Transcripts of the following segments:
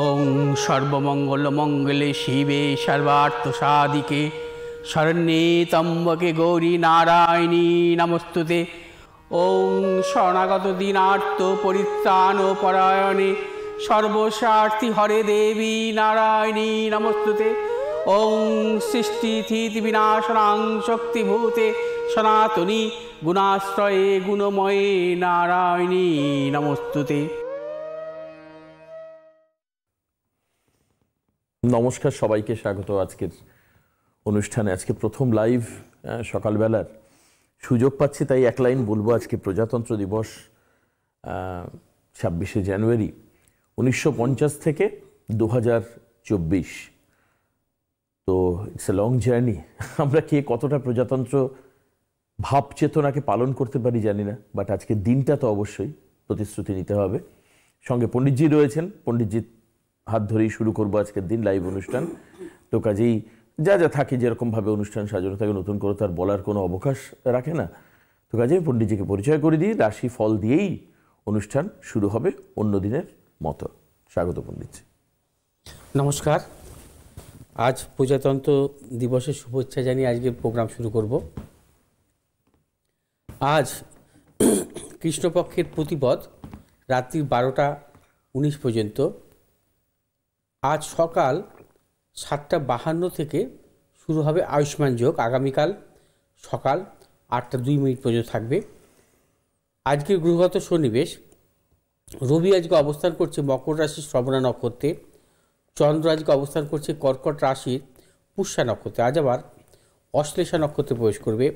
ওং সর্বমঙ্গলমঙ্গলে শিবে সর্বার্থসাধিকে শরণ্যে ত্র্যম্বকে গৌরী নারায়ণী নমস্তুতে। ওং শরণাগত দীনার্ত পরিত্রাণ পরায়ণে সর্বস্বার্থী হরে দেবী নারায়ণী নমস্তুতে। ওং সৃষ্টিস্থিতি বিনাশনাং শক্তিভূতে সনাতনী গুণাশ্রয়ে গুণময়ে নারায়ণী নমস্তুতে। নমস্কার, সবাইকে স্বাগত আজকের অনুষ্ঠানে। আজকে প্রথম লাইভ সকালবেলার সুযোগ পাচ্ছি, তাই এক লাইন বলবো। আজকে প্রজাতন্ত্র দিবস 26শে জানুয়ারি 1950 থেকে 2024। তো ইটস এ লং জার্নি। আমরা কে কতটা প্রজাতন্ত্র ভাব চেতনাকে পালন করতে পারি জানি না, বাট আজকের দিনটা তো অবশ্যই প্রতিশ্রুতি নিতে হবে। সঙ্গে পণ্ডিতজি রয়েছেন, পণ্ডিতজি হাত ধরেই শুরু করবো আজকের দিন লাইভ অনুষ্ঠান। তো কাজেই যা যা থাকে, যেরকমভাবে অনুষ্ঠান সাজানো থাকে, নতুন করে তার বলার কোনো অবকাশ রাখে না। তো কাজেই পণ্ডিতজিকে পরিচয় করে দিই, রাশি ফল দিয়েই অনুষ্ঠান শুরু হবে অন্য দিনের মতো। স্বাগত পণ্ডিতজি। নমস্কার। আজ প্রজাতন্ত্র দিবসের শুভেচ্ছা জানিয়ে আজকের প্রোগ্রাম শুরু করব। আজ কৃষ্ণপক্ষের প্রতিপদ রাত্রি 12টা 19 পর্যন্ত। আজ সকাল 7টা 52 থেকে শুরু হবে আয়ুষ্মান যোগ। আগামীকাল সকাল 8টা 2 পর্যন্ত থাকবে। আজকের গ্রহগত সন্নিবেশ, রবি আজকে অবস্থান করছে মকর রাশির শ্রবণা নক্ষত্রে, চন্দ্র আজকে অবস্থান করছে কর্কট রাশির পুষ্যা নক্ষত্রে, আজ আবার অশ্লেষা নক্ষত্রে প্রবেশ করবে।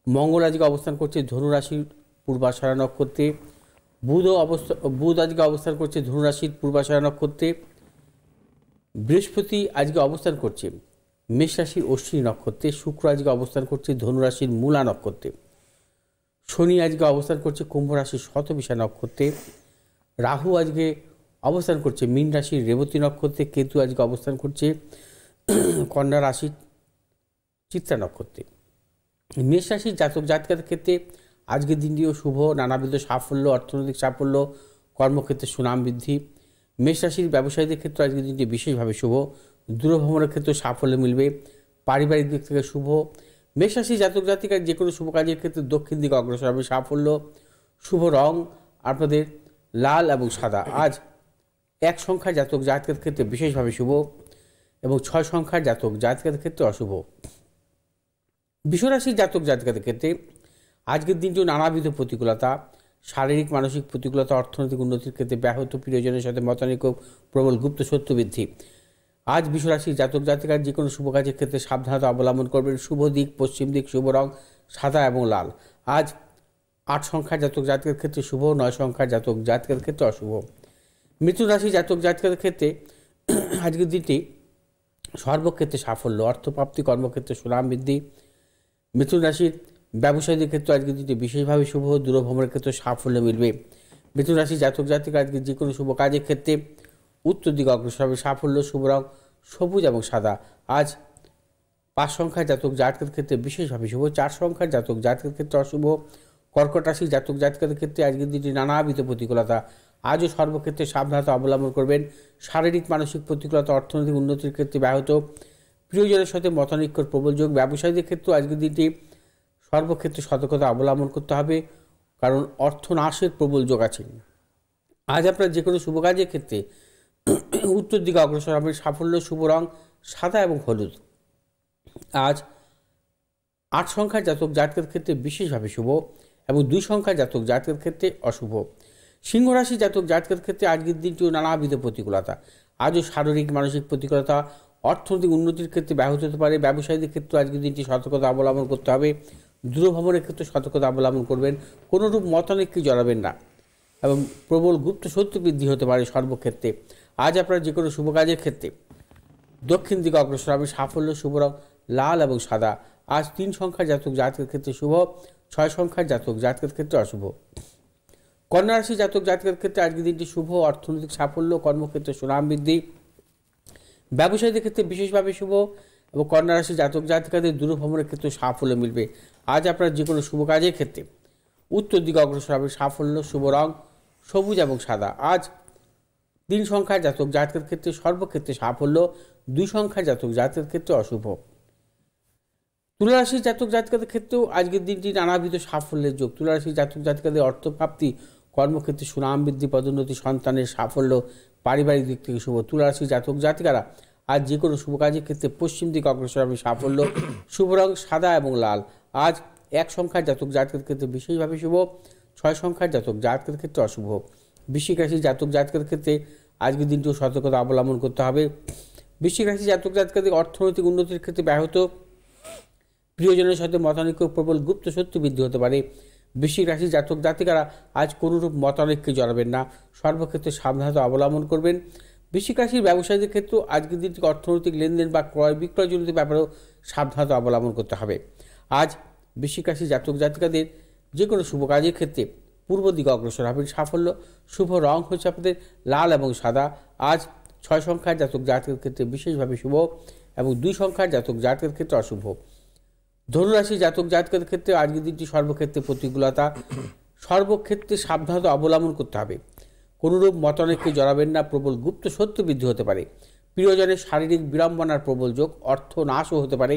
মঙ্গল আজকে অবস্থান করছে ধনু রাশির পূর্বাষাঢ়া নক্ষত্রে, বুধ আজকে অবস্থান করছে ধনু রাশির পূর্বাষাঢ়া নক্ষত্রে, বৃহস্পতি আজকে অবস্থান করছে মেষ রাশির অশ্বিনী নক্ষত্রে, শুক্র আজকে অবস্থান করছে ধনু রাশির মূলা নক্ষত্রে, শনি আজকে অবস্থান করছে কুম্ভ রাশির শতবিশা নক্ষত্রে, রাহু আজকে অবস্থান করছে মীন রাশির রেবতী নক্ষত্রে, কেতু আজকে অবস্থান করছে কন্যা রাশির চিত্রা নক্ষত্রে। মেষ রাশির জাতক জাতিকাদের ক্ষেত্রে আজকের দিনটিও শুভ। নানাবিধ সাফল্য, অর্থনৈতিক সাফল্য, কর্মক্ষেত্রে সুনাম বৃদ্ধি। মেষ রাশির ব্যবসায়ীদের ক্ষেত্রে আজকের দিনটি বিশেষভাবে শুভ। দূরভ্রমণের ক্ষেত্রে সাফল্য মিলবে। পারিবারিক দিক থেকে শুভ। মেষ রাশির জাতক জাতিকার যে কোনো শুভ কাজের ক্ষেত্রে দক্ষিণ দিকে অগ্রসর হবে সাফল্য। শুভ রং আপনাদের লাল এবং সাদা। আজ 1 সংখ্যার জাতক জাতিকাদের ক্ষেত্রে বিশেষভাবে শুভ এবং 6 সংখ্যার জাতক জাতিকাদের ক্ষেত্রে অশুভ। বিশ্বরাশির জাতক জাতিকাদের ক্ষেত্রে আজকের দিনটিও নানাবিধ প্রতিকূলতা, শারীরিক মানসিক প্রতিকূলতা, অর্থনৈতিক উন্নতির ক্ষেত্রে ব্যাহত, প্রিয়জনের সাথে মতানৈক্য, প্রবল গুপ্ত শত্রু বৃদ্ধি। আজ বিশ্বরাশির জাতক জাতিকার যে কোনো শুভ কাজের ক্ষেত্রে সাবধানতা অবলম্বন করবেন। শুভ দিক পশ্চিম দিক, শুভ রং সাদা এবং লাল। আজ 8 সংখ্যার জাতক জাতিকার ক্ষেত্রে শুভ, 9 সংখ্যার জাতক জাতিকার ক্ষেত্রে অশুভ। মিথুন রাশির জাতক জাতিকাদের ক্ষেত্রে আজকের দিনটি সর্বক্ষেত্রে সাফল্য, অর্থপ্রাপ্তি, কর্মক্ষেত্রে সুনাম বৃদ্ধি। মিথুন রাশির ব্যবসায়ীদের ক্ষেত্রে আজকের দিনটি বিশেষভাবে শুভ। দূরভ্রমণের ক্ষেত্রে সাফল্য মিলবে। মিথুন রাশির জাতক জাতিকা আজকে যে কোনো শুভ কাজের ক্ষেত্রে উত্তর দিকে অগ্রসর হবে সাফল্য। শুভ রং সবুজ এবং সাদা। আজ 5 সংখ্যার জাতক জাতকের ক্ষেত্রে বিশেষভাবে শুভ, 4 সংখ্যার জাতক জাতকের ক্ষেত্রে অশুভ। কর্কট রাশির জাতক জাতিকাদের ক্ষেত্রে আজকের দিনটি নানাবিধ প্রতিকূলতা। আজও সর্বক্ষেত্রে সাবধানতা অবলম্বন করবেন। শারীরিক মানসিক প্রতিকূলতা, অর্থনৈতিক উন্নতির ক্ষেত্রে ব্যাহত, প্রিয়জনের সাথে মতানৈক্যর প্রবল যোগ। ব্যবসায়ীদের ক্ষেত্রেও আজকের দিনটি সর্বক্ষেত্রে সতর্কতা অবলম্বন করতে হবে, কারণ অর্থনাশের প্রবল যোগ আছে। আজ আপনার যে কোনো শুভ কাজের ক্ষেত্রে উত্তর দিকে অগ্রসর হবে সাফল্য। শুভ রং সাদা এবং হলুদ। আজ 8 সংখ্যার জাতক জাতকের ক্ষেত্রে বিশেষভাবে শুভ এবং 2 সংখ্যার জাতক জাতকের ক্ষেত্রে অশুভ। সিংহ রাশি জাতক জাতকের ক্ষেত্রে আজকের দিনটিও নানাবিধ প্রতিকূলতা। আজও শারীরিক মানসিক প্রতিকূলতা, অর্থনৈতিক উন্নতির ক্ষেত্রে ব্যাহত হতে পারে। ব্যবসায়ীদের ক্ষেত্রে আজকের দিনটি সতর্কতা অবলম্বন করতে হবে। দূরভ্রমণের ক্ষেত্রে সতর্কতা অবলম্বন করবেন। কোনোরূপ মতানৈক্যে জড়াবেন না এবং প্রবল গুপ্ত শত্রু বৃদ্ধি হতে পারে সর্বক্ষেত্রে। আজ আপনার যে কোনো শুভ কাজের ক্ষেত্রে দক্ষিণ দিকে অগ্রসর হবে সাফল্য। শুভ রং লাল এবং সাদা। আজ 3 সংখ্যার জাতক জাতকের ক্ষেত্রে শুভ, 6 সংখ্যার জাতক জাতকের ক্ষেত্রে অশুভ। কন্যা রাশি জাতক জাতকের ক্ষেত্রে আজকের দিনটি শুভ, অর্থনৈতিক সাফল্য, কর্মক্ষেত্রে সুনাম বৃদ্ধি। ব্যবসায়ীদের ক্ষেত্রে বিশেষভাবে শুভ এবং কন্যা রাশি জাতক জাতিকাদের দূরভ্রমণের ক্ষেত্রে সাফল্য মিলবে। আজ আপনার যে কোনো শুভ কাজের ক্ষেত্রে উত্তর দিকে অগ্রসর হবে সাফল্য। শুভ রং সবুজ এবং সাদা। আজ 3 সংখ্যার জাতক জাতকের ক্ষেত্রে সর্বক্ষেত্রে সাফল্য, 2 সংখ্যার জাতক জাতকের ক্ষেত্রে অশুভ। তুলা রাশির জাতক জাতিকাদের ক্ষেত্রেও আজকের দিনটি নানাবিধ সাফল্যের যোগ। তুলা রাশির জাতক জাতিকাদের অর্থপ্রাপ্তি, কর্মক্ষেত্রে সুনাম বৃদ্ধি, পদোন্নতি, সন্তানের সাফল্য, পারিবারিক দিক থেকে শুভ। তুলা রাশির জাতক জাতিকারা আজ যে কোনো শুভ কাজের ক্ষেত্রে পশ্চিম দিকে অগ্রসর হবে সাফল্য। শুভ রং সাদা এবং লাল। আজ 1 সংখ্যার জাতক জাতকের ক্ষেত্রে বিশেষভাবে শুভ, 6 সংখ্যার জাতক জাতকের ক্ষেত্রে অশুভ। বৃশ্চিক রাশির জাতক জাতকের ক্ষেত্রে আজকের দিনটিও সতর্কতা অবলম্বন করতে হবে। বৃশ্চিক রাশির জাতক জাতকাদের অর্থনৈতিক উন্নতির ক্ষেত্রে ব্যাহত, প্রিয়জনের সাথে মতানৈক্য, প্রবল গুপ্ত শত্রু বৃদ্ধি হতে পারে। বৃশ্চিক রাশির জাতক জাতিকারা আজ কোনোরূপ মতানৈক্যে জড়াবেন না, সর্বক্ষেত্রে সাবধানতা অবলম্বন করবেন। বৃশ্চিক রাশির ব্যবসায়ীদের ক্ষেত্রেও আজকের দিনটি অর্থনৈতিক লেনদেন বা ক্রয় বিক্রয়জনিত ব্যাপারেও সাবধানতা অবলম্বন করতে হবে। আজ বৃশ্চিক রাশির জাতক জাতিকাদের যে কোনো শুভ কাজের ক্ষেত্রে পূর্ব দিকে অগ্রসর হবেন সাফল্য। শুভ রং হচ্ছে আপনাদের লাল এবং সাদা। আজ 6 সংখ্যার জাতক জাতকের ক্ষেত্রে বিশেষভাবে শুভ এবং 2 সংখ্যার জাতক জাতকের ক্ষেত্রে অশুভ। ধনুরাশি জাতক জাতকের ক্ষেত্রে আজকের দিনটি সর্বক্ষেত্রে প্রতিকূলতা, সর্বক্ষেত্রে সাবধানতা অবলম্বন করতে হবে। কোনোরূপ মতানৈক্যে জড়াবেন না, প্রবল গুপ্ত শত্রু বৃদ্ধি হতে পারে। প্রিয়জনের শারীরিক বিড়ম্বনার প্রবল যোগ, অর্থ নাশও হতে পারে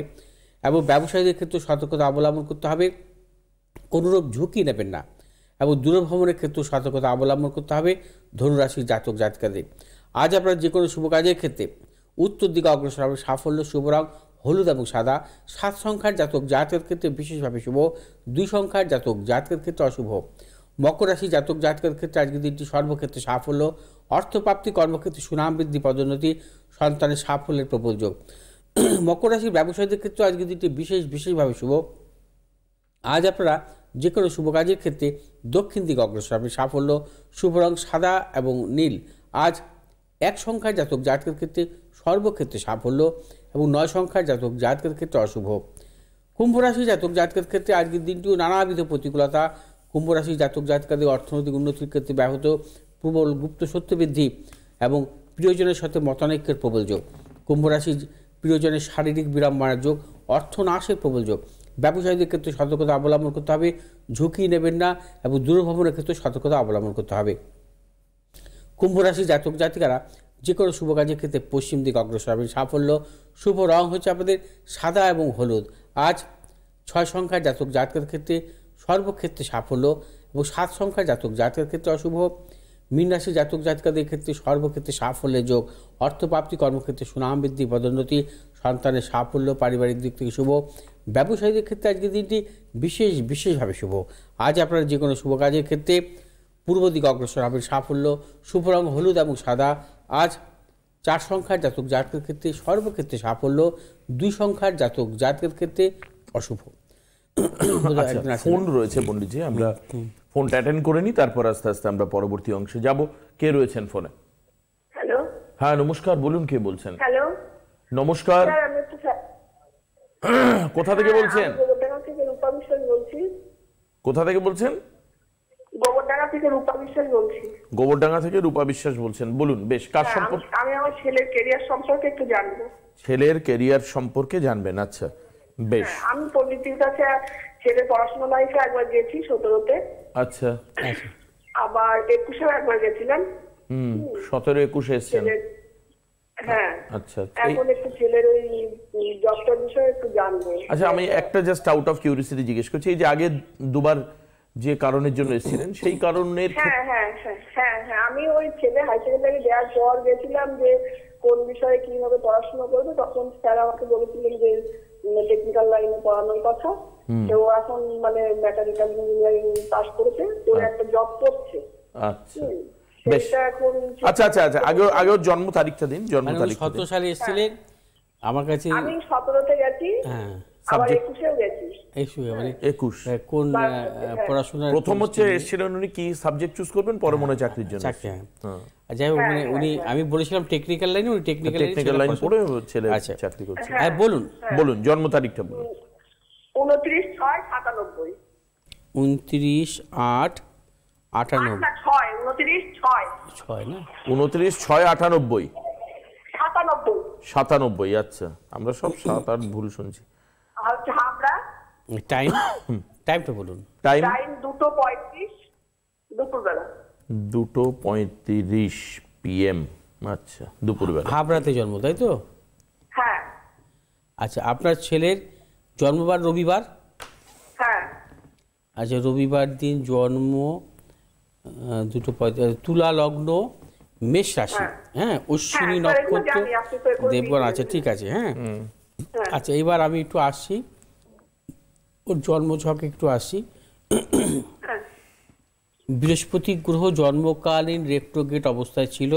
এবং ব্যবসায়ীদের ক্ষেত্রে সতর্কতা অবলম্বন করতে হবে। কোনোরূপ ঝুঁকি নেবেন না এবং দূরভ্রমণের ক্ষেত্রে সতর্কতা অবলম্বন করতে হবে ধনুরাশির জাতক জাতিকাদের। আজ আপনার যে কোনো শুভ কাজের ক্ষেত্রে উত্তর দিকে অগ্রসর হবে সাফল্য। শুভ রং হলুদ এবং সাদা। 7 সংখ্যার জাতক জাতকের ক্ষেত্রে বিশেষভাবে শুভ, 2 সংখ্যার জাতক জাতকের ক্ষেত্রে অশুভ। মকর রাশি জাতক জাতকের ক্ষেত্রে আজকের দিনটি সর্বক্ষেত্রে সাফল্য, অর্থপ্রাপ্তি, কর্মক্ষেত্রে সুনাম বৃদ্ধি, পদোন্নতি, সন্তানের সাফল্যের প্রবল যোগ। মকর রাশির ব্যবসায়ীদের ক্ষেত্রে আজকের দিনটি বিশেষভাবে শুভ। আজ আপনারা যে কোনো শুভ কাজের ক্ষেত্রে দক্ষিণ দিকে অগ্রসর হবে সাফল্য। শুভ রং সাদা এবং নীল। আজ 1 সংখ্যার জাতক জাতকের ক্ষেত্রে সর্বক্ষেত্রে সাফল্য এবং 9 সংখ্যার জাতক জাতকের ক্ষেত্রে অশুভ। কুম্ভ রাশি জাতক জাতকের ক্ষেত্রে আজকের দিনটিও নানাবিধ প্রতিকূলতা, কুম্ভ রাশি জাতক জাতকাদের অর্থনৈতিক উন্নতির ক্ষেত্রে ব্যাহত, প্রবল গুপ্ত শত্রু বৃদ্ধি এবং প্রিয়জনের সাথে মতানৈক্যের প্রবল যোগ। কুম্ভ রাশি প্রিয়জনের শারীরিক বিড়ম্বনার যোগ, অর্থ নাশের প্রবল যোগ। ব্যবসায়ীদের ক্ষেত্রে সতর্কতা অবলম্বন করতে হবে, ঝুঁকি নেবেন না এবং দূরভ্রমণের ক্ষেত্রে সতর্কতা অবলম্বন করতে হবে। কুম্ভ রাশি জাতক জাতিকারা যে কোনো শুভ কাজের ক্ষেত্রে পশ্চিম দিকে অগ্রসর হবেন সাফল্য। শুভ রং হচ্ছে আপনাদের সাদা এবং হলুদ। আজ 6 সংখ্যার জাতক জাতকের ক্ষেত্রে সর্বক্ষেত্রে সাফল্য এবং 7 সংখ্যার জাতক জাতকের ক্ষেত্রে অশুভ। মীন রাশি জাতক জাতিকাদের ক্ষেত্রে সর্বক্ষেত্রে সাফল্যের যোগ, অর্থপ্রাপ্তি, কর্মক্ষেত্রে সুনাম বৃদ্ধি, পদোন্নতি, সন্তানের সাফল্য, পারিবারিক দিক থেকে শুভ। ব্যবসায়ীদের ক্ষেত্রে আজকের দিনটি বিশেষভাবে শুভ। আজ আপনারা যে কোনো শুভ কাজের ক্ষেত্রে পূর্ব দিকে অগ্রসর হবেন সাফল্য। শুভ রং হলুদ এবং সাদা। আজ 4 সংখ্যার জাতক জাতকের ক্ষেত্রে সর্বক্ষেত্রে সাফল্য, 2 সংখ্যার জাতক জাতকের ক্ষেত্রে অশুভ। ফোন রয়েছে পণ্ডিতজি, আমরা ফোনটা অ্যাটেন্ড করে নিই, তারপর আস্তে আস্তে আমরা পরবর্তী অংশে যাব। কে রয়েছেন ফোনে? হ্যালো, হ্যাঁ নমস্কার, বলুন কে বলছেন? হ্যালো নমস্কার, স্যার, আমি একটু কোথা থেকে বলছেন? গোবরডাঙ্গা থেকে রূপা বিশ্বাস বলছি। কোথা থেকে বলছেন? গোবরডাঙ্গা থেকে রূপা বিশ্বাস বলছি। গোবরডাঙ্গা থেকে রূপা বিশ্বাস বলছেন, বলুন। বেশ, কার সম্পর্কে? আমি আমার ছেলের ক্যারিয়ার সম্পর্কে একটু জানবো। ছেলের ক্যারিয়ার সম্পর্কে জানবেন, আচ্ছা বেশ। আমি পণ্ডিতের কাছে ছেলের পড়াশোনা লাইফে একবার গেছি 17তে, আচ্ছা আবার 21-এও একবার গেছিলাম। 17-21 এসেছেন? হ্যাঁ, আচ্ছা। এখন একটু ছেলের ওই জবটার বিষয়ে একটু জানবো। আচ্ছা, আমি একটা জাস্ট আউট অফ কিউরিওসিটি জিজ্ঞেস করছি, এই যে আগে দুবার যে কারণের জন্য এসেছিলেন সেই কারণের হ্যাঁ, আমি ওই ছেলে হাই সেকেন্ডারি দেওয়ার পর গেছিলাম যে কোন বিষয়ে কিভাবে পড়াশোনা করবে, তখন স্যার আমাকে বলেছিলেন যে টেকনিক্যাল লাইনে পড়ানোর কথা। তো এখন মানে মেকানিক্যাল ইঞ্জিনিয়ারিং পাস করেছে, তো একটা জব করছে। আচ্ছা বেশ, এখন আচ্ছা আগে জন্ম তারিখটা দিন। জন্ম তারিখ 17 সালে এসেছিলেন আমার কাছে। আমি 17তে গেছি, হ্যাঁ, আবার 21-এও গেছি। 21 কোন পড়াশোনার প্রথম হচ্ছে এসেছিলেন উনি কি সাবজেক্ট চুজ করবেন পরে মনে চাকরির জন্য? চাকরি, হ্যাঁ। যাই হোক, মানে উনি, আমি বলেছিলাম টেকনিক্যাল লাইনে, উনি টেকনিক্যাল লাইন পড়ে ছেলে চাকরি করছে। হ্যাঁ, বলুন জন্ম তারিখটা বলুন। 29/6/97। 29/8/98। 29/6 না, 29/6/98। 97। আচ্ছা, আমরা সব 7-8 ভুল শুনছি। আচ্ছা, আমরা টাইমটা বলুন। টাইম 2:35 দুপুরবেলা। 2:35। PM, আচ্ছা, দুপুরবেলা। হাবড়াতে জন্ম, তাই তো? হ্যাঁ আচ্ছা, আপনার ছেলের জন্মবার রবিবার? হ্যাঁ আচ্ছা, রবিবার দিন জন্ম, 2:45, তুলা লগ্ন, মেষ রাশি, হ্যাঁ, অশ্বিনী হ্যাঁ, স্যার, এগুলো নক্ষত্র, জানি, আপনি তো এগুলো দেবগণ। দিয়ে আচ্ছা, ঠিক আছে, হ্যাঁ। হ্যাঁ। আচ্ছা, এবার আমি একটু আসি, ওর জন্মছকে একটু আসি। হ্যাঁ বৃহস্পতি গ্রহ জন্মকালীন রেট্রোগেট অবস্থায় ছিল।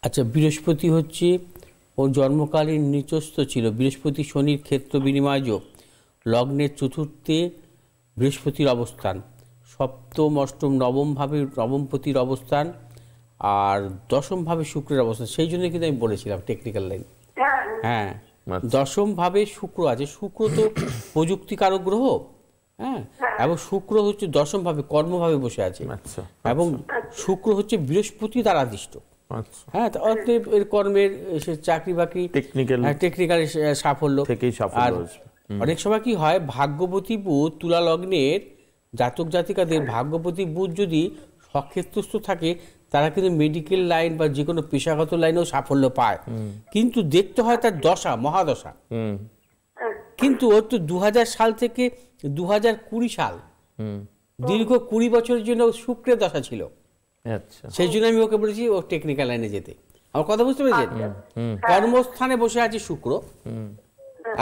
আচ্ছা, বৃহস্পতি হচ্ছে ওর জন্মকালীন নিচস্থ ছিল। বৃহস্পতি শনির ক্ষেত্র বিনিময় যোগ, লগ্নের চতুর্থে বৃহস্পতির অবস্থান, সপ্তম অষ্টম নবমভাবে নবমপতির অবস্থান, আর দশমভাবে শুক্রের অবস্থান। সেই জন্য কিন্তু আমি বলেছিলাম টেকনিক্যাল লাইন। হ্যাঁ হ্যাঁ, দশমভাবে শুক্র আছে। শুক্র তো প্রযুক্তিকারক গ্রহ, হ্যাঁ, এবং শুক্র হচ্ছে দশমভাবে কর্মভাবে বসে আছে, আচ্ছা, এবং শুক্র হচ্ছে বৃহস্পতি দ্বারা আদিষ্ট। আচ্ছা, হ্যাঁ, তো অতএব এর কর্মের চাকরি বাকরি, টেকনিক্যাল সাফল্য থেকেই আর সাফল্য আসবে। অনেক সময় কি হয়, ভাগ্যবতী বুধ, তুলা লগ্নের জাতক জাতিকাদের ভাগ্যবতী বুধ যদি সক্ষেত্রস্থ থাকে, তারা কিন্তু মেডিকেল লাইন বা যে কোনো পেশাগত লাইনেও সাফল্য পায়। কিন্তু দেখতে হয় তার দশা, মহাদশা। কিন্তু ওর তো 2000 সাল থেকে 2020 সাল, দীর্ঘ 20 বছরের জন্য শুক্রের দশা ছিল। আচ্ছা, সেই জন্য আমি ওকে বলেছি ও টেকনিক্যাল লাইনে যেতে। আমার কথা বুঝতে পেরেছেন? কর্মস্থানে বসে আছে শুক্র,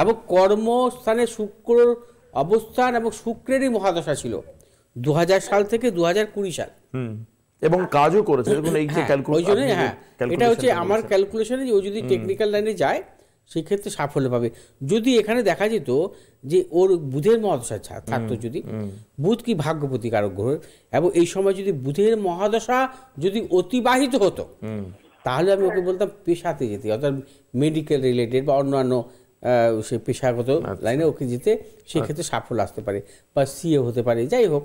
এবং কর্মস্থানে শুক্রর অবস্থান এবং শুক্রেরই মহাদশা ছিল 2000 সাল থেকে 2020 সাল। এবং কাজও করেছে। দেখুন এই যে ওই জন্যই, হ্যাঁ, এটা হচ্ছে আমার ক্যালকুলেশনে যে ও যদি টেকনিক্যাল লাইনে যায় সেক্ষেত্রে সাফল্য পাবে। যদি এখানে দেখা যেত যে ওর বুধের মহাদশা থাকতো, যদি বুধ কি ভাগ্যপতি কারক গ্রহ, এবং এই সময় যদি বুধের মহাদশা যদি অতিবাহিত হতো, তাহলে আমি ওকে বলতাম পেশাতে যেতে, অর্থাৎ মেডিকেল রিলেটেড বা অন্যান্য সে পেশাগত লাইনে ওকে যেতে, সেক্ষেত্রে সাফল্য আসতে পারে, বা সিএ হতে পারে, যাই হোক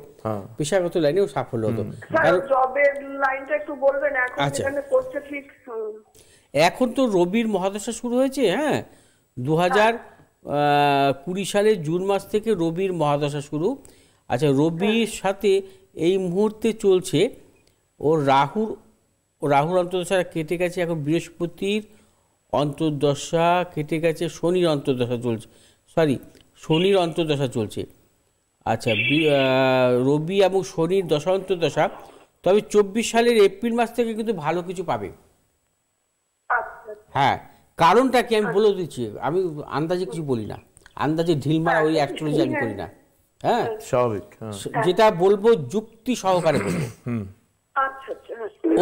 পেশাগত লাইনেও সাফল্য হতো। স্যার, জবের লাইনটা একটু বলবেন এখন আচ্ছা। যেখানে করছে ঠিক। এখন তো রবির মহাদশা শুরু হয়েছে, হ্যাঁ, 2020 সালের জুন মাস থেকে রবির মহাদশা শুরু। আচ্ছা, রবির সাথে এই মুহূর্তে চলছে ওর রাহুর অন্তর্দশা কেটে গেছে, এখন বৃহস্পতির অন্তর্দশা কেটে গেছে, শনির অন্তর্দশা চলছে, শনির অন্তর্দশা চলছে। আচ্ছা, রবি এবং শনির দশা অন্তর্দশা। তবে 24 সালের এপ্রিল মাস থেকে কিন্তু ভালো কিছু পাবে। হ্যাঁ, কারণটা কি আমি বলে দিচ্ছি, আমি আন্দাজে কিছু বলি না, আন্দাজে ঢিল মারা ওই অ্যাস্ট্রোলজি আমি করি না। হ্যাঁ, স্বাভাবিক, যেটা বলবো যুক্তি সহকারে বলবো।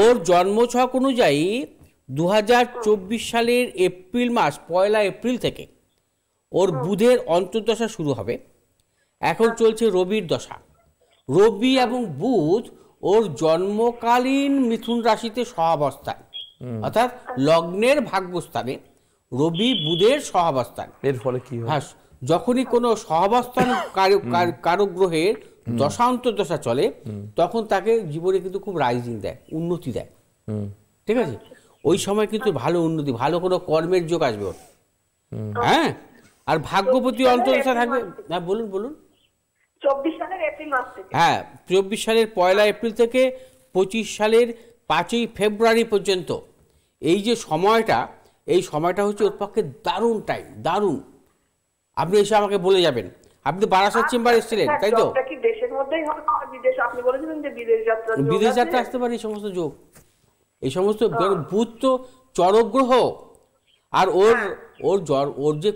ওর জন্মছক অনুযায়ী 2024 সালের এপ্রিল মাস, 1 এপ্রিল থেকে ওর বুধের অন্তর্দশা শুরু হবে। এখন চলছে রবির দশা। রবি এবং বুধ ওর জন্মকালীন মিথুন রাশিতে সহাবস্থান, অর্থাৎ লগ্নের ভাগ্যস্থানে রবি বুধের সহাবস্থান। এর ফলে কি হয়? হ্যাঁ, যখনই কোনো সহাবস্থান কারক গ্রহের দশা অন্তর্দশা চলে, তখন তাকে জীবনে কিন্তু খুব রাইজিং দেয়, উন্নতি দেয়। ঠিক আছে, ওই সময় কিন্তু ভালো উন্নতি, ভালো কোনো কর্মের যোগ আসবে ওর। হ্যাঁ, আর ভাগ্যপতি অন্তর্দশা থাকবে। হ্যাঁ, বলুন বলুন। 24 সালের এপ্রিল মাস থেকে, হ্যাঁ, 24 সালের 1 এপ্রিল থেকে 25 সালের 5ই ফেব্রুয়ারি পর্যন্ত এই যে সময়টা, এই সময়টা হচ্ছে ওর পক্ষে দারুণ টাইম, দারুণ। আপনি এসে আমাকে বলে যাবেন, আপনি বারাসাত চেম্বার এসেছিলেন, তাই তো? কি দেশের মধ্যেই হবে না বিদেশ? আপনি বলেছিলেন যে বিদেশ যাত্রা, বিদেশ যাত্রা আসতে পারে, এই সমস্ত যোগ, এই সমস্ত। বুধ তো চরগ্রহ, আর ওর যে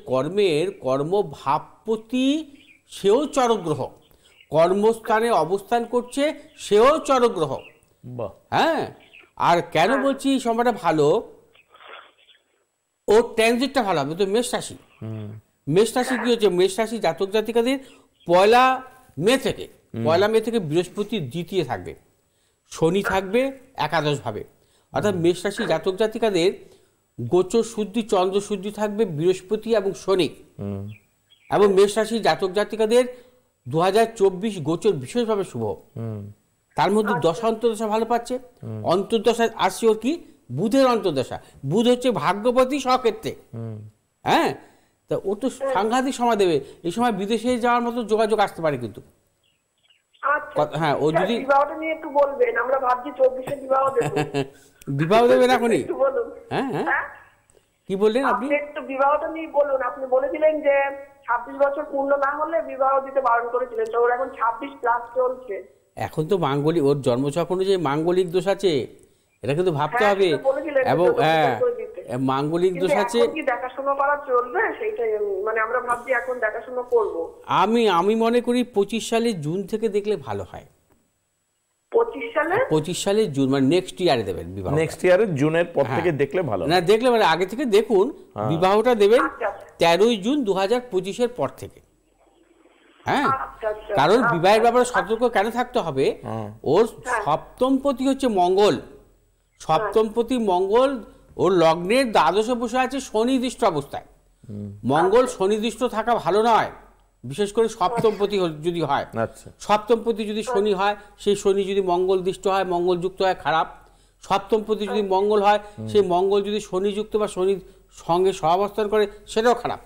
কর্মভাবপতি সেও চরগ্রহ, কর্মস্থানে অবস্থান করছে সেও চরগ্রহ। হ্যাঁ, আর কেন বলছি এই সময়টা ভালো, ওর ট্রানজিটটা ভালো হবে। তো মেষ রাশি, মেষ রাশি কি হচ্ছে, মেষ রাশি জাতক জাতিকাদের 1 মে থেকে বৃহস্পতি দ্বিতীয় থাকবে, শনি থাকবে একাদশ ভাবে, অর্থাৎ মেষ রাশি জাতক জাতিকাদের গোচর শুদ্ধি, চন্দ্র শুদ্ধি থাকবে বৃহস্পতি এবং শনি। এবং মেষ রাশি জাতক জাতিকাদের 2024 গোচর বিশেষভাবে শুভ। তার মধ্যে দশা অন্তর্দশা ভালো পাচ্ছে। অন্তর্দশা আসছে ওর কি, বুধের অন্তর্দশা। বুধ হচ্ছে ভাগ্যপতি স্বক্ষেত্রে। হ্যাঁ, তা ও তো সাংঘাতিক সময় দেবে। এই সময় বিদেশে যাওয়ার মতো যোগাযোগ আসতে পারে কিন্তু। হ্যাঁ ও যদি বিবাহটা নিয়ে একটু বলবেন, আমরা ভাবছি 24-এ বিবাহ দেবো। বিবাহ দেবেন এখনই? একটু বলুন। হ্যাঁ হ্যাঁ হ্যাঁ, কি বললেন আপনি? আপনি একটু বিবাহটা নিয়ে বলুন। আপনি বলেছিলেন যে 26 বছর পূর্ণ না হলে বিবাহ দিতে বারণ করেছিলেন, তো ওর এখন 26+ চলছে। এখন তো মাঙ্গলিক, ওর জন্মছক অনুযায়ী মাঙ্গলিক দোষ আছে, এটা কিন্তু ভাবতে হ্যাঁ, হবে। সেটা বলেছিলেন, এবং সেটা হ্যাঁ করে দিতে। মাঙ্গলিক কিন্তু দোষ আছে। এখন কি দেখাশোনা করা চলবে সেটাই মানে আমরা ভাবছি এখন দেখাশোনা করব। আমি মনে করি 25 সালের জুন থেকে দেখলে ভালো হয়। 25 সালের জুন মানে নেক্সট ইয়ারে দেবেন বিবাহ। নেক্সট ইয়ারের জুনের পর থেকে দেখলে ভালো। না দেখলে মানে আগে থেকে দেখুন, বিবাহটা দেবেন আচ্ছা। 13ই জুন 2025-এর পর থেকে। হ্যাঁ, আচ্ছা, আচ্ছা, কারণ আচ্ছা, বিবাহের ব্যাপারে সতর্ক কেন থাকতে হবে? ওর সপ্তমপতি হচ্ছে মঙ্গল, সপ্তমপতি মঙ্গল ওর লগ্নের দ্বাদশে বসে আছে শনিদৃষ্ট অবস্থায়। মঙ্গল শনিদৃষ্ট থাকা ভালো নয়, বিশেষ করে সপ্তমপতি যদি হয়। আচ্ছা, সপ্তমপতি যদি শনি হয়, সেই শনি যদি মঙ্গল দৃষ্ট হয়, মঙ্গল যুক্ত হয়, খারাপ। সপ্তমপতি যদি মঙ্গল হয়, সেই মঙ্গল যদি শনি যুক্ত বা শনির সঙ্গে সহাবস্থান করে, সেটাও খারাপ,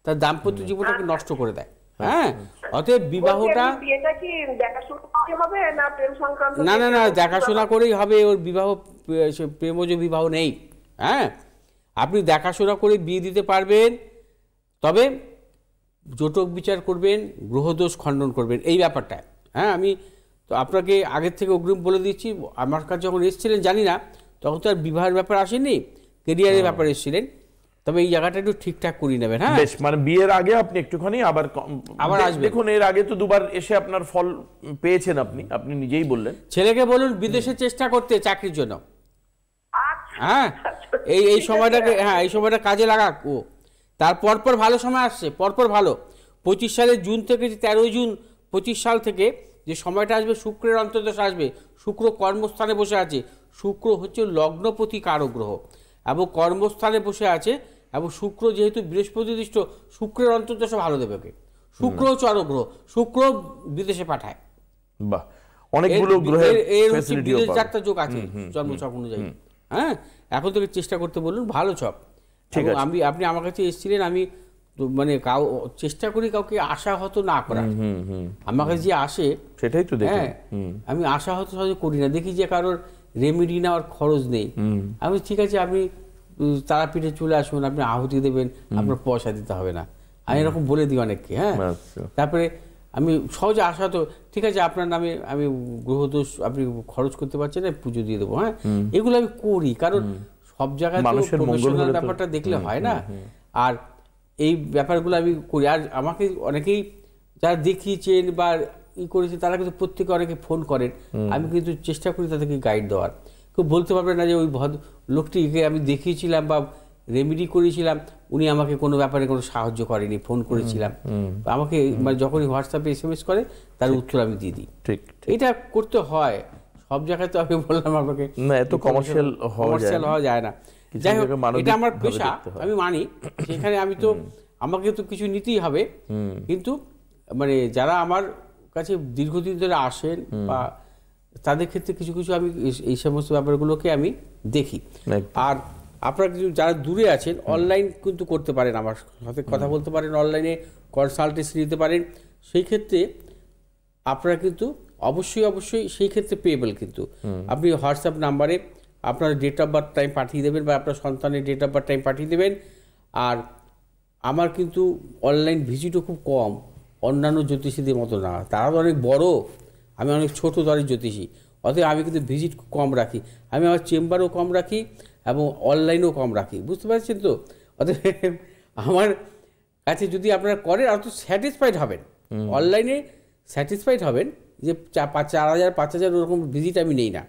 তার দাম্পত্য জীবনটাকে নষ্ট করে দেয়। হ্যাঁ, অতএব বিবাহটা বিয়েটা কি দেখাশোনা করে হবে না প্রেম সংক্রান্ত? না না না, দেখাশোনা করেই হবে। ওর বিবাহ প্রেমজ বিবাহ নেই। হ্যাঁ, আপনি দেখাশোনা করে বিয়ে দিতে পারবেন, তবে জটক বিচার করবেন, গ্রহদোষ খণ্ডন করবেন, এই ব্যাপারটা। হ্যাঁ, আমি তো আপনাকে আগের থেকে অগ্রিম বলে দিচ্ছি, আমার কাছে যখন এসেছিলেন জানি না, তখন তো আর বিবাহের ব্যাপার আসেনি, কেরিয়ারের ব্যাপার এসেছিলেন। তবে এই জায়গাটা একটু ঠিকঠাক করিয়ে নেবেন। হ্যাঁ, বেশ, মানে বিয়ের আগে আপনি একটুখানি আবার আসবেন। দেখুন, এর আগে তো দুবার এসে আপনার ফল পেয়েছেন, আপনি নিজেই বললেন। ছেলেকে বলুন বিদেশে চেষ্টা করতে চাকরির জন্য। হ্যাঁ, এই সময়টাকে, হ্যাঁ এই সময়টা কাজে লাগাক ও। তার পরপর ভালো সময় আসছে, পরপর ভালো। 25 সালের জুন থেকে, 13ই জুন 25 সাল থেকে যে সময়টা আসবে, শুক্রের অন্তর্দশ আসবে। শুক্র কর্মস্থানে বসে আছে। শুক্র হচ্ছে লগ্নপতি কারক গ্রহ এবং কর্মস্থানে বসে আছে, এবং শুক্র যেহেতু বৃহস্পতি দৃষ্ট, শুক্রের অন্তর্দশা ভালো দেবে ওকে। শুক্র চরক গ্রহ, শুক্র বিদেশে পাঠায়। বাহ, অনেকগুলো গ্রহের ফ্যাসিলিটিও বিদেশ পাবেন। যাত্রা যোগ আছে জন্মছক অনুযায়ী। হ্যাঁ, এখন থেকে চেষ্টা করতে বলুন, ভালো ছক। ঠিক আছে, আপনি আমার কাছে এসেছিলেন, আমি মানে চেষ্টা করি কাউকে আশাহত না করার। আমার কাছে যে আসে সেটাই তো দেখি। হ্যাঁ, আমি আশাহত সহজে করি না। দেখি যে কারোর রেমেডি নেওয়ার খরচ নেই, আমি ঠিক আছে আপনি তারাপীঠে চলে আসুন, আপনি আহুতি দেবেন, আপনার পয়সা দিতে হবে না, আমি এরকম বলে দিই অনেককে। হ্যাঁ, তারপরে আমি সহজে আশাহত, ঠিক আছে আপনার নামে আমি গ্রহদোষ আপনি খরচ করতে পারছেন না, পুজো দিয়ে দেবো। হ্যাঁ, এগুলো আমি করি, কারণ সব জায়গায় প্রফেশনাল ব্যাপারটা দেখলে হয় না। আর এই ব্যাপারগুলো আমি করি। আর আমাকে অনেকেই যারা দেখিয়েছেন বা করেছে, তারা কিন্তু প্রত্যেকে অনেকে ফোন করেন, আমি কিন্তু চেষ্টা করি তাদেরকে গাইড দেওয়ার। কেউ বলতে পারবে না যে ওই লোকটিকে আমি দেখিয়েছিলাম বা রেমেডি করেছিলাম, উনি আমাকে কোনো ব্যাপারে কোনো সাহায্য করেনি, ফোন করেছিলাম। আমাকে মানে যখনই হোয়াটসঅ্যাপে SMS করে, তার উত্তর আমি দিয়ে দিই। ঠিক, এটা করতে হয়। সব জায়গায় তো আমি বললাম আপনাকে না, এত কমার্শিয়াল হওয়া যায় না। যাই হোক, এটা আমার পেশা, আমি মানি। সেখানে আমি তো, আমাকে তো কিছু নিতেই হবে। কিন্তু মানে যারা আমার কাছে দীর্ঘদিন ধরে আসেন বা তাদের ক্ষেত্রে কিছু কিছু আমি এই সমস্ত ব্যাপারগুলোকে আমি দেখি। আর আপনারা কিছু যারা দূরে আছেন, অনলাইন কিন্তু করতে পারেন, আমার সাথে কথা বলতে পারেন, অনলাইনে কনসালটেন্সি নিতে পারেন। সেই ক্ষেত্রে আপনারা কিন্তু অবশ্যই সেই ক্ষেত্রে পেয়েবল। কিন্তু আপনি হোয়াটসঅ্যাপ নাম্বারে আপনার ডেট অফ বার্থ টাইম পাঠিয়ে দেবেন বা আপনার সন্তানের ডেট অফ বার্থ টাইম পাঠিয়ে দেবেন। আর আমার কিন্তু অনলাইন ভিজিটও খুব কম, অন্যান্য জ্যোতিষীদের মতো না। তারা তো অনেক বড়, আমি অনেক ছোট দরের জ্যোতিষী। অতএব আমি কিন্তু ভিজিট কম রাখি, আমি আমার চেম্বারও কম রাখি এবং অনলাইনেও কম রাখি, বুঝতে পারছেন তো। অতএব আমার কাছে যদি আপনারা করেন, আর তো স্যাটিসফাইড হবেন, অনলাইনে স্যাটিসফাইড হবেন যে 4,000 5,000 ওরকম ভিজিট আমি নেই না।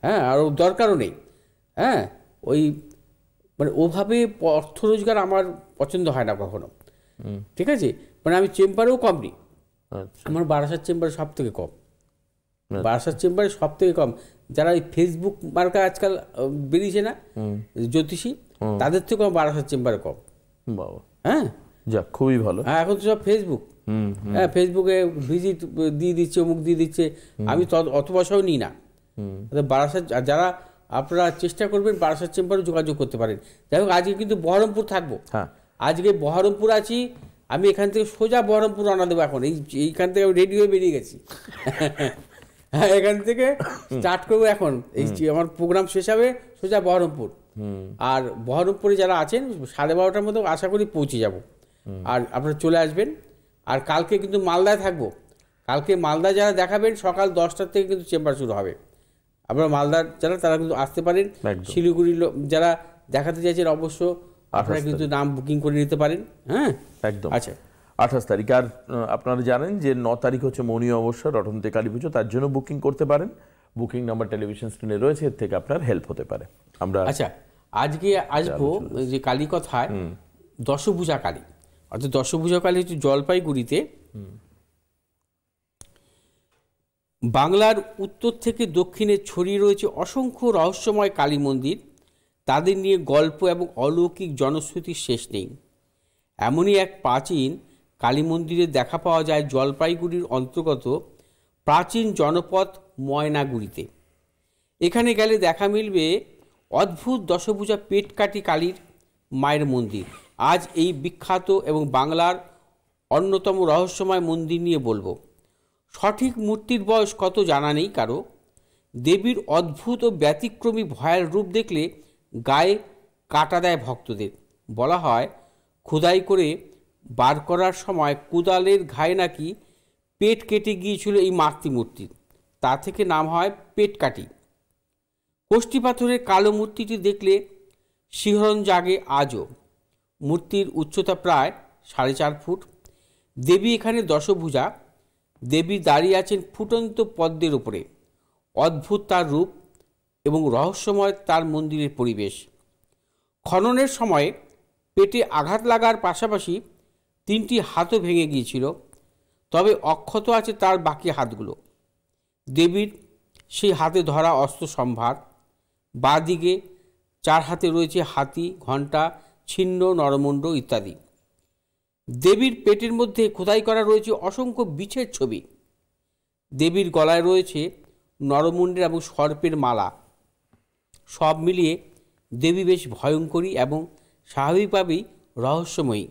হ্যাঁ, আর দরকারও নেই। হ্যাঁ, ওই মানে ওভাবে অর্থ রোজগার আমার পছন্দ হয় না কখনো। ঠিক আছে, মানে আমি চেম্বারেও কম নিই। আমার বারাসাত চেম্বারে সব থেকে কম, বারাসাত চেম্বারে সব থেকে কম। যারা এই ফেসবুক মার্কা আজকাল বেরিয়েছে না জ্যোতিষী, তাদের থেকে আমার বারাসাত চেম্বারে কম। হ্যাঁ, যাক, খুবই ভালো। হ্যাঁ, এখন তো সব ফেসবুক। হ্যাঁ, ফেসবুকে ভিজিট দিয়ে দিচ্ছে, অমুক দিয়ে দিচ্ছে, আমি অত পয়সাও নিই না। বারাসাত যারা, আপনারা চেষ্টা করবেন বারাসাত চেম্বারে যোগাযোগ করতে পারেন। যাই হোক, আজকে কিন্তু বহরমপুর থাকবো। আজকে বহরমপুর আছি, আমি এখান থেকে সোজা বহরমপুর রওনা দেবো এখন, এইখান থেকে রেডি হয়ে বেরিয়ে গেছি। হ্যাঁ, এখান থেকে স্টার্ট করবো এখন, এই আমার প্রোগ্রাম শেষ হবে সোজা বহরমপুর। আর বহরমপুরে যারা আছেন 12:30টার মতো আশা করি পৌঁছে যাব। আর আপনারা চলে আসবেন। আর কালকে কিন্তু মালদায় থাকবো। কালকে মালদায় যারা দেখাবেন সকাল 10টার থেকে কিন্তু চেম্বার শুরু হবে। আপনারা মালদার যারা তারা কিন্তু আসতে পারেন। শিলিগুড়ির যারা দেখাতে চাইছেন অবশ্য আপনারা কিন্তু নাম বুকিং করে নিতে পারেন। হ্যাঁ, একদম। আচ্ছা, 28 তারিখ। আর আপনারা জানেন যে 9 তারিখ হচ্ছে মৌনী অমাবস্যা, রটন্তে কালী পুজো, তার জন্য বুকিং করতে পারেন। বুকিং নাম্বার টেলিভিশন স্ক্রিনে রয়েছে, এর থেকে আপনার হেল্প হতে পারে। আমরা আচ্ছা আজকে আসবো যে কালী কথায়, দশভুজা কালী। অর্থাৎ দশভুজা কালী হচ্ছে জলপাইগুড়িতে, বাংলার উত্তর থেকে দক্ষিণে ছড়িয়ে রয়েছে অসংখ্য রহস্যময় কালী মন্দির। তাদের নিয়ে গল্প এবং অলৌকিক জনশ্রুতির শেষ নেই। এমনই এক প্রাচীন কালী মন্দিরে দেখা পাওয়া যায় জলপাইগুড়ির অন্তর্গত প্রাচীন জনপদ ময়নাগুড়িতে। এখানে গেলে দেখা মিলবে অদ্ভুত দশভুজা পেটকাটি কালীর মায়ের মন্দির। আজ এই বিখ্যাত এবং বাংলার অন্যতম রহস্যময় মন্দির নিয়ে বলবো। সঠিক মূর্তির বয়স কত জানা নেই কারো। দেবীর অদ্ভুত ও ব্যতিক্রমী ভয়ের রূপ দেখলে গায়ে কাটা দেয় ভক্তদের। বলা হয় খোদাই করে বার করার সময় কোদালের ঘায়ে নাকি পেট কেটে গিয়েছিল এই মাতৃমূর্তির। তা থেকে নাম হয় পেটকাটি। কোষ্ঠী পাথরের কালো মূর্তিটি দেখলে শিহরণ জাগে আজও। মূর্তির উচ্চতা প্রায় 4.5 ফুট। দেবী এখানে দশভুজা। দেবী দাঁড়িয়ে আছেন ফুটন্ত পদ্মের উপরে। অদ্ভুত তার রূপ এবং রহস্যময় তার মন্দিরের পরিবেশ। খননের সময় পেটে আঘাত লাগার পাশাপাশি 3টি হাতও ভেঙে গিয়েছিল, তবে অক্ষত আছে তার বাকি হাতগুলো। দেবীর সেই হাতে ধরা অস্ত্র সম্ভার। বাঁ দিকে 4 হাতে রয়েছে হাতি, ঘণ্টা, ছিন্ন, নরমুণ্ড ইত্যাদি। দেবীর পেটের মধ্যে খোদাই করা রয়েছে অসংখ্য বিছের ছবি। দেবীর গলায় রয়েছে নরমুণ্ডের এবং সর্পের মালা। সব মিলিয়ে দেবী বেশ ভয়ঙ্করী এবং স্বাভাবিকভাবেই রহস্যময়ী।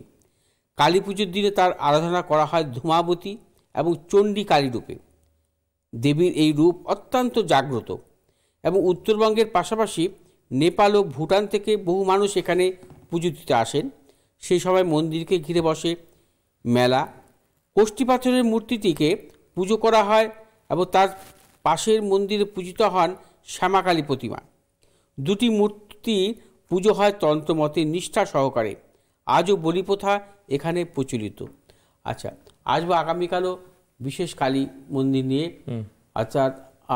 কালী পুজোর দিনে তার আরাধনা করা হয় ধূমাবতী এবং চণ্ডী কালী রূপে। দেবীর এই রূপ অত্যন্ত জাগ্রত এবং উত্তরবঙ্গের পাশাপাশি নেপাল ও ভুটান থেকে বহু মানুষ এখানে পুজো দিতে আসেন। সেই সময় মন্দিরকে ঘিরে বসে মেলা। কোষ্ঠী পাথরের মূর্তিটিকে পুজো করা হয় এবং তার পাশের মন্দিরে পূজিত হন শ্যামাকালী প্রতিমা। দুটি মূর্তি পুজো হয় তন্ত্রমতে নিষ্ঠা সহকারে। আজও বলিপ্রথা এখানে প্রচলিত। আচ্ছা, আসবো আগামীকালও বিশেষ কালী মন্দির নিয়ে। আচ্ছা,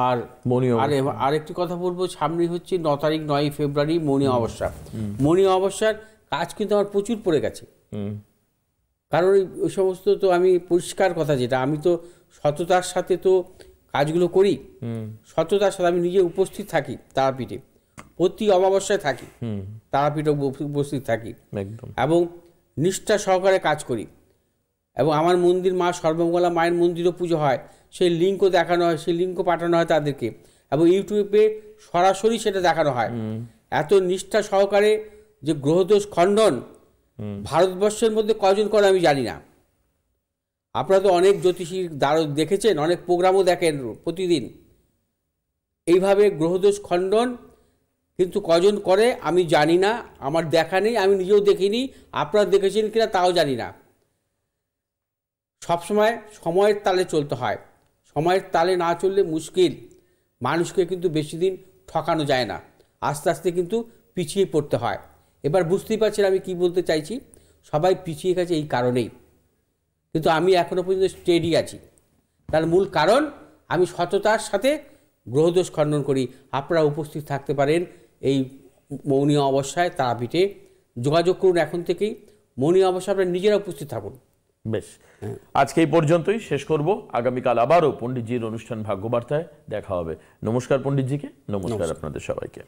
আর আরেকটি কথা বলবো, সামনে হচ্ছে 9 তারিখ 9 ফেব্রুয়ারি মৌনী অমাবস্যা। মৌনী অমাবস্যার কাজ কিন্তু আমার প্রচুর পড়ে গেছে। কারণ ওই সমস্ত তো আমি পরিষ্কার কথা, যেটা আমি তো সততার সাথে তো কাজগুলো করি, সততার সাথে আমি নিজে উপস্থিত থাকি তারাপীঠে, প্রতি অমাবস্যায় থাকি তারাপীঠে উপস্থিত থাকি এবং নিষ্ঠা সহকারে কাজ করি। এবং আমার মন্দির মা সর্বমঙ্গলা মায়ের মন্দিরও পুজো হয়, সেই লিঙ্কও দেখানো হয়, সেই লিঙ্কও পাঠানো হয় তাদেরকে, এবং ইউটিউবে সরাসরি সেটা দেখানো হয়। এত নিষ্ঠা সহকারে যে গ্রহদোষ খণ্ডন ভারতবর্ষের মধ্যে কজন করে আমি জানি না। আপনারা তো অনেক জ্যোতিষীর দ্বারা দেখেছেন, অনেক প্রোগ্রামও দেখেন প্রতিদিন। এইভাবে গ্রহদোষ খণ্ডন কিন্তু কজন করে আমি জানি না, আমার দেখা নেই, আমি নিজেও দেখিনি। আপনারা দেখেছেন কিনা তাও জানি না। সবসময় সময়ের তালে চলতে হয়, সময়ের তালে না চললে মুশকিল। মানুষকে কিন্তু বেশি দিন ঠকানো যায় না, আস্তে আস্তে কিন্তু পিছিয়ে পড়তে হয়। এবার বুঝতেই পারছেন আমি কি বলতে চাইছি। সবাই পিছিয়ে গেছে এই কারণেই, কিন্তু আমি এখনও পর্যন্ত স্টেডি আছি। তার মূল কারণ আমি সততার সাথে গ্রহদোষ খণ্ডন করি। আপনারা উপস্থিত থাকতে পারেন এই মৌনী অমাবস্যায় তারাপীঠে। যোগাযোগ করুন এখন থেকেই। মৌনী অমাবস্যা আপনারা নিজেরা উপস্থিত থাকুন। বেশ, আজকে এই পর্যন্তই শেষ করব। আগামীকাল আবারও পণ্ডিতজির অনুষ্ঠান ভাগ্যবার্তায় দেখা হবে। নমস্কার পণ্ডিতজিকে, নমস্কার আপনাদের সবাইকে।